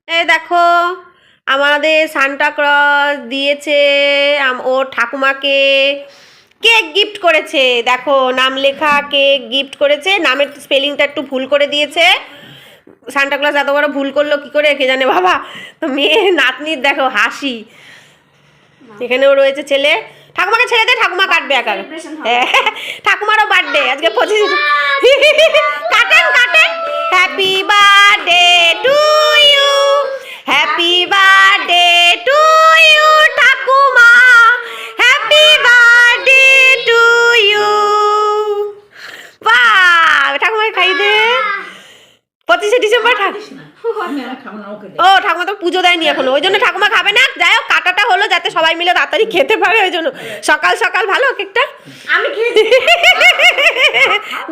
এই দেখো আমাদের সান্টা ক্লজ দিয়েছে ওর ঠাকুমাকে কেক গিফট করেছে। দেখো নাম লেখা কেক গিফট করেছে, নামের স্পেলিংটা একটু ভুল করে দিয়েছে। সান্টা ক্লজ এত বড় ভুল করলো কি করে কে জানে বাবা। তো মেয়ে নাতনির দেখো হাসি, এখানেও রয়েছে ছেলে। ঠাকুমাকে ছেড়ে দে, ঠাকুমা কাটবে একা। ঠাকুমারও বার্থডে আজকে 25। কাটেন কাটেন। Happy birthday to you, happy birthday to you ঠাকুমা, হ্যাপি বার্থডে টু ইউ। বাহ, ঠাকুমাকে খাই দে। 25শে ডিসেম্বর ও ঠাকুমা তো পুজো দেয়নি এখনো, ওই জন্য ঠাকুমা খাবে না। যাই হোক কাটাটা হলো যাতে সবাই মিলে তাড়াতাড়ি খেতে পারে, ওই জন্য সকাল সকাল ভালো কেকটা আমি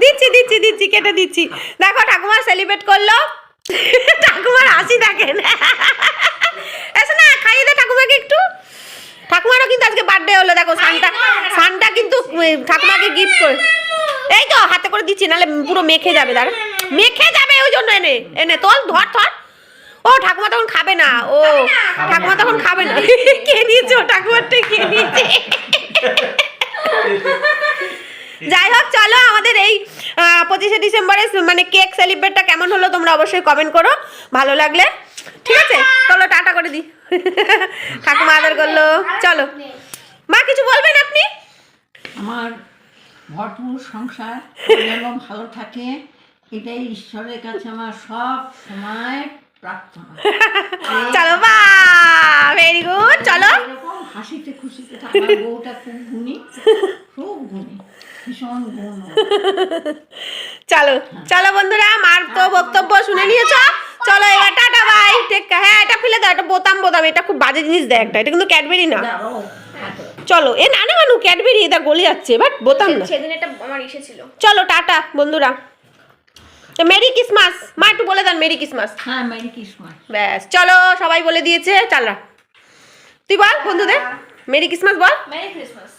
দিচ্ছি দিচ্ছি দিচ্ছি কেটে দিচ্ছি। দেখো ঠাকুমা সেলিব্রেট করলো, ঠাকুমার হাসি দেখেন। এসো না খাইয়ে দে ঠাকুমাকে একটু। ঠাকুমারও কিন্তু আজকে বার্থডে হলো। দেখো সানটা কিন্তু ঠাকুমাকে গিফট করে, এই তো হাতে করে দিচ্ছি, নাহলে পুরো মেখে যাবে। দাঁড়া মেখে যাবে, ওই জন্য এনে এনে তোল ধর ধর। ও ঠাকুমা তখন খাবে না, ও ঠাকুমা তখন খাবে না। কে নিয়েছে ও ঠাকুমারটা, কে নিয়েছে? যাই হোক চলো আমাদের এই 25শে ডিসেম্বরে মানে কেক সেলিব্রেটটা কেমন হলো তোমরা অবশ্যই কমেন্ট করো, ভালো লাগলে। ঠিক আছে চলো টাটা করে দিই। ঠাকুমা আদর করলো। চলো মা কিছু বলবেন আপনি? আমার ভরপুর সংসার যেন ভালো থাকে, এটাই ঈশ্বরের কাছে আমার সব সময় প্রার্থনা। চলো বা ভেরি গুড। চলো এরকম হাসিতে খুশিতে আমার বউটা খুব গুণী, খুব গুণী, ভীষণ গুণ। চলো চলো বন্ধুরা, মার তো বক্তব্য শুনে নিয়েছো। চলো এবার টাটা বাই টেক। হ্যাঁ এটা ফেলে দাও, এটা বোতাম বোতাম, এটা খুব বাজে জিনিস দেয় একটা, এটা কিন্তু ক্যাডবেরি না। চলো এ না না মানু ক্যাডবেরি, এটা গলে যাচ্ছে, বাট বোতাম না। সেদিন এটা আমার ইসে ছিল। চলো টাটা বন্ধুরা, মেরি ক্রিসমাস। মা একটু বলে দেন মেরি ক্রিসমাস। হ্যাঁ মেরি ক্রিসমাস। ব্যাস চলো সবাই বলে দিয়েছে। চালরা তুই বল বন্ধুদের মেরি ক্রিসমাস বল। Merry Christmas.